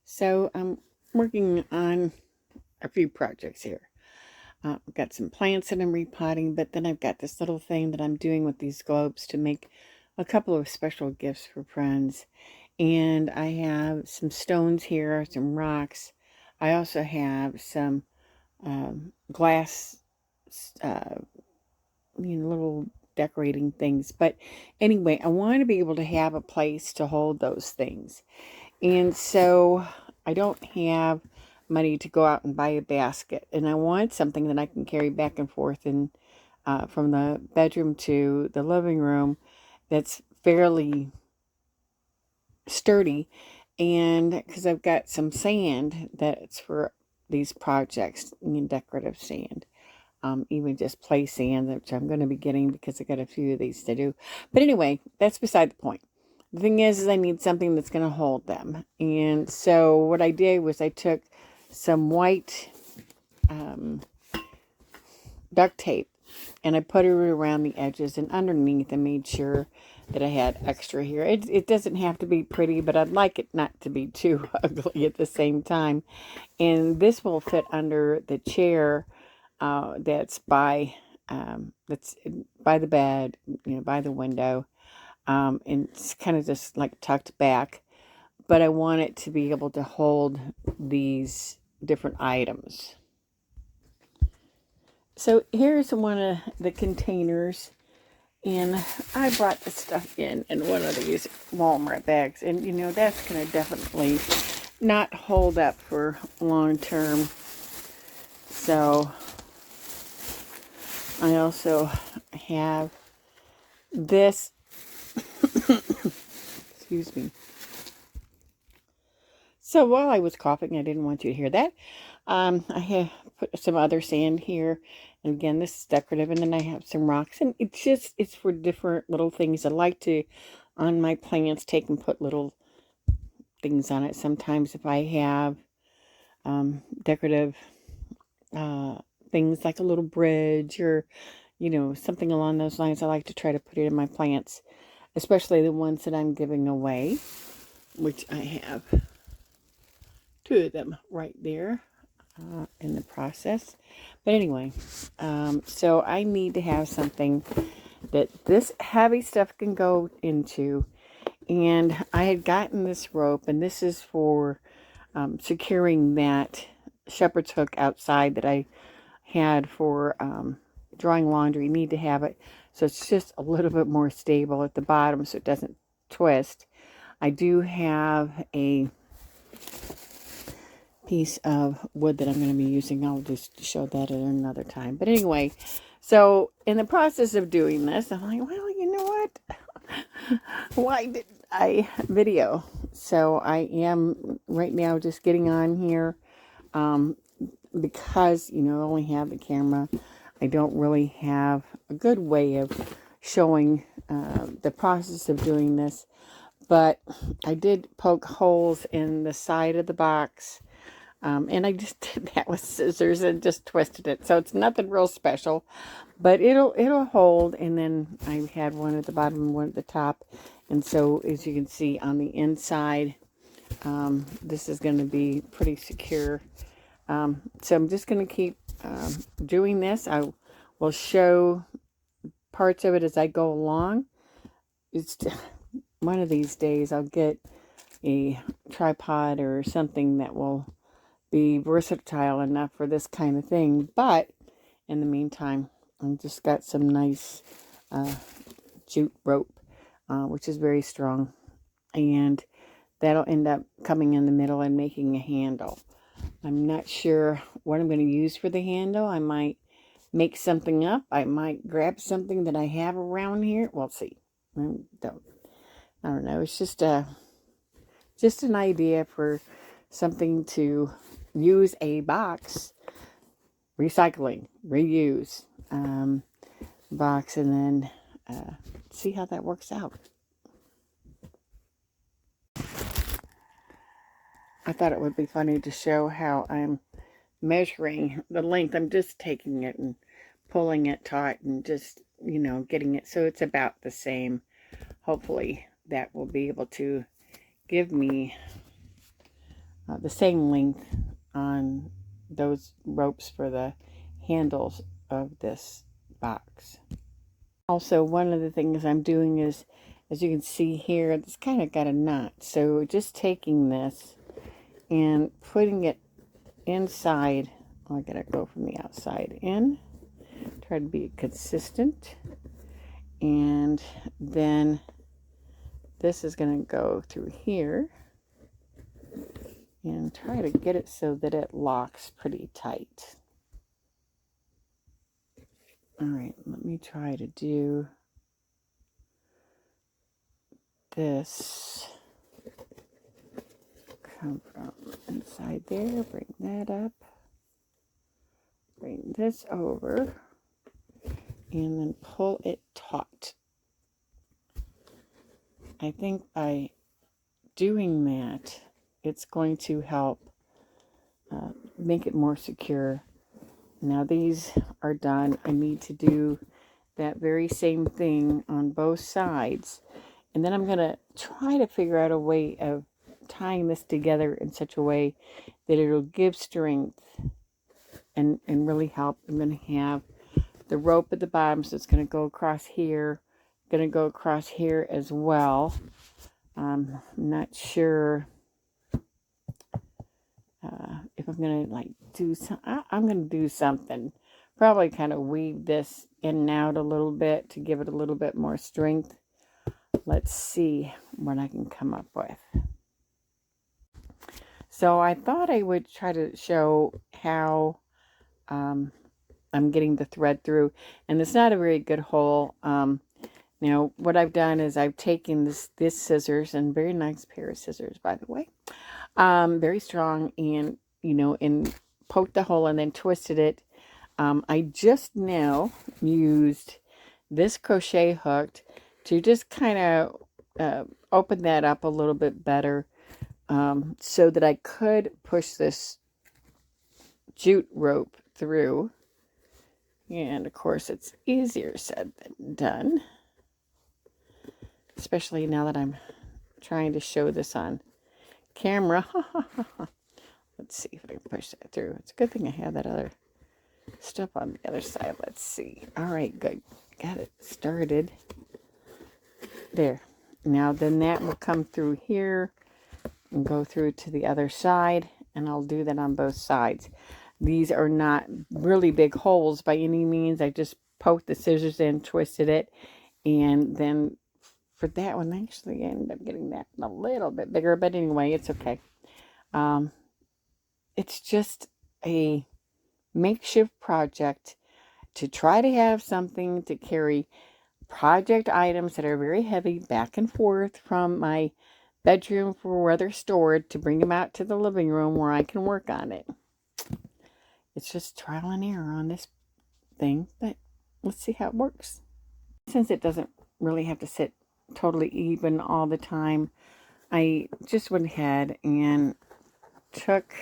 So I'm working on a few projects here. I've got some plants that I'm repotting, but then I've got this little thing that I'm doing with these globes to make a couple of special gifts for friends. And I have some stones here, some rocks. I also have some glass, uh, little decorating things. But anyway, I want to be able to have a place to hold those things. And so I don't have money to go out and buy a basket. And I want something that I can carry back and forth and from the bedroom to the living room that's fairly sturdy. And because I've got some sand that's for these projects, decorative sand. Even just play sand, which I'm going to be getting because I got a few of these to do. But anyway, that's beside the point. The thing is I need something that's going to hold them. And so what I did was I took some white um, duct tape and I put it around the edges and underneath and made sure that I had extra here. It doesn't have to be pretty, but I'd like it not to be too ugly at the same time. And this will fit under the chair that's by the bed, by the window. And it's kind of just like tucked back, but I want it to be able to hold these different items. So here's one of the containers, and I brought this stuff in one of these Walmart bags, and that's going to definitely not hold up for long term. So I also have this, excuse me. So while I was coughing, I didn't want you to hear that. I have put some other sand here. And again, this is decorative. And then I have some rocks. And it's for different little things. I like to, on my plants, take and put little things on it. Sometimes if I have decorative uh, things like a little bridge or, something along those lines, I like to try to put it in my plants, especially the ones that I'm giving away, which I have two of them right there in the process. But anyway, so I need to have something that this heavy stuff can go into. And I had gotten this rope, and this is for securing that shepherd's hook outside that I had for drawing laundry. You need to have it so it's just a little bit more stable at the bottom so it doesn't twist. I do have a piece of wood that I'm going to be using. I'll just show that at another time. But anyway, so in the process of doing this, I'm like, well, you know what? Why didn't I video? So I am right now just getting on here because, I only have the camera. I don't really have a good way of showing the process of doing this. But I did poke holes in the side of the box. And I just did that with scissors and just twisted it. So it's nothing real special, but it'll hold. And then I had one at the bottom and one at the top. And so as you can see on the inside, this is going to be pretty secure. So I'm just going to keep doing this. I will show parts of it as I go along. It's one of these days I'll get a tripod or something that will be versatile enough for this kind of thing. But in the meantime, I've just got some nice jute rope, which is very strong. And that'll end up coming in the middle and making a handle. I'm not sure what I'm going to use for the handle. I might make something up. I might grab something that I have around here. We'll see. I don't know. It's just an idea for something to use a box, recycling, reuse box, and then see how that works out. I thought it would be funny to show how I'm measuring the length. I'm just taking it and pulling it taut and just, getting it so it's about the same. Hopefully that will be able to give me the same length on those ropes for the handles of this box. Also, one of the things I'm doing is, as you can see here, it's kind of got a knot. So just taking this and putting it inside. I gotta go from the outside in. Try to be consistent. And then this is going to go through here and try to get it so that it locks pretty tight. All right, let me try to do this. Come from inside there, bring that up, bring this over, and then pull it taut. I think by doing that, it's going to help make it more secure. Now these are done. I need to do that very same thing on both sides. And then I'm going to try to figure out a way of tying this together in such a way that it'll give strength and really help. I'm going to have the rope at the bottom, so it's going to go across here, going to go across here as well. I'm not sure if I'm going to like do some, I'm going to do something. Probably kind of weave this in and out a little bit to give it a little bit more strength. Let's see what I can come up with. So I thought I would try to show how I'm getting the thread through. And it's not a very good hole. Now what I've done is I've taken this scissors, and very nice pair of scissors, by the way. Very strong, and and poked the hole and then twisted it. I just now used this crochet hook to just kind of open that up a little bit better, so that I could push this jute rope through. And of course it's easier said than done, especially now that I'm trying to show this on camera. Let's see if I can push that through. It's a good thing I have that other stuff on the other side. Let's see. All right, good. Got it started. There. Now then that will come through here and go through to the other side, and I'll do that on both sides. These are not really big holes by any means. I just poked the scissors in, twisted it, and then for that one, I actually ended up getting that a little bit bigger, but anyway, it's okay. It's just a makeshift project to try to have something to carry project items that are very heavy back and forth from my bedroom for where they're stored to bring them out to the living room where I can work on it. It's just trial and error on this thing, but let's see how it works. Since it doesn't really have to sit totally even all the time, I just went ahead and took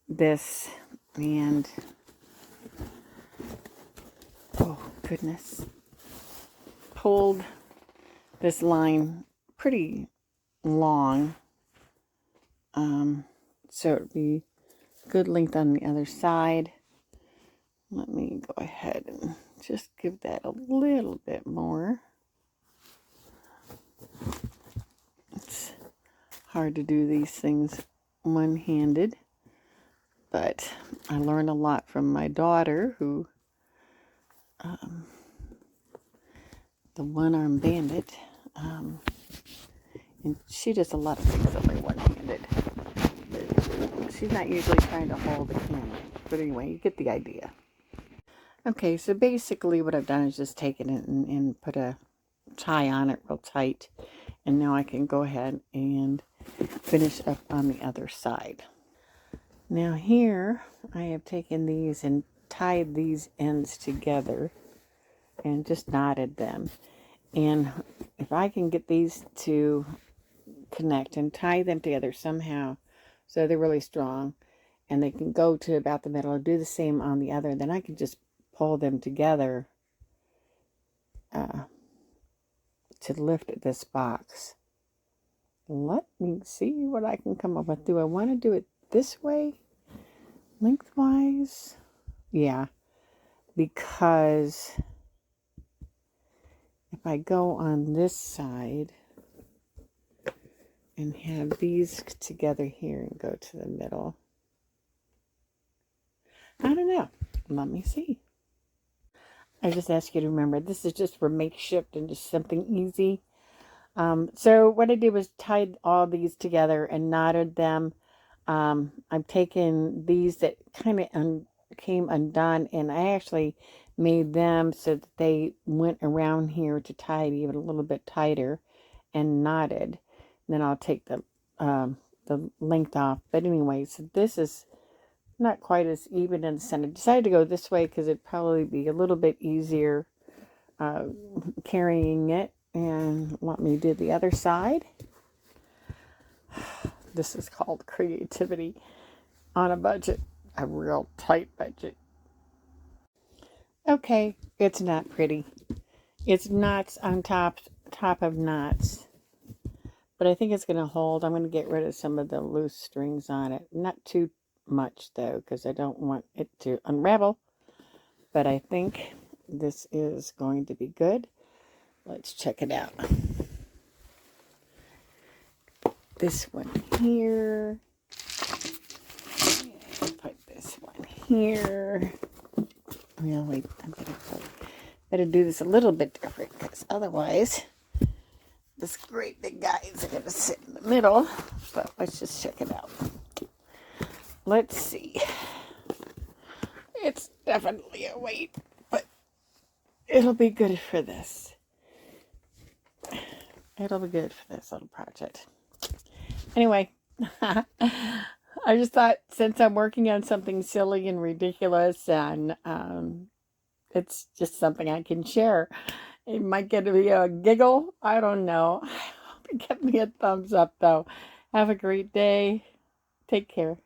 this and, oh goodness, pulled this line pretty long, so it would be good length on the other side. Let me go ahead and just give that a little bit more. It's hard to do these things one-handed, but I learned a lot from my daughter, who the one-armed bandit, and she does a lot of things only one-handed. She's not usually trying to hold the camera, but anyway, you get the idea. Okay, so basically what I've done is just taken it and put a tie on it real tight, and now I can go ahead and finish up on the other side. Now here I have taken these and tied these ends together and just knotted them, and if I can get these to connect and tie them together somehow so they're really strong and they can go to about the middle, and do the same on the other, then I can just pull them together to lift this box. let me see what I can come up with. Do I want to do it this way, lengthwise? Yeah, because if I go on this side and have these together here and go to the middle, I don't know. Let me see. I just ask you to remember, this is just for makeshift and just something easy. So what I did was tied all these together and knotted them. I've taken these that kind of came undone, and I actually made them so that they went around here to tie it even a little bit tighter and knotted. And then I'll take the length off. But anyway, so this is not quite as even in the center. I decided to go this way because it'd probably be a little bit easier carrying it. And let me do the other side. This is called creativity on a budget, a real tight budget. Okay, it's not pretty. It's knots on top of knots. But I think it's going to hold. I'm going to get rid of some of the loose strings on it. Not too much, though, because I don't want it to unravel. But I think this is going to be good. Let's check it out. This one here. And put this one here. Really, I'm going to better do this a little bit different, because otherwise this great big guy is going to sit in the middle. But let's just check it out. Let's see. It's definitely a weight, but it'll be good for this. It'll be good for this little project. Anyway, I just thought, since I'm working on something silly and ridiculous, and it's just something I can share. It might get to be a giggle. I don't know. Give me a thumbs up, though. Have a great day. Take care.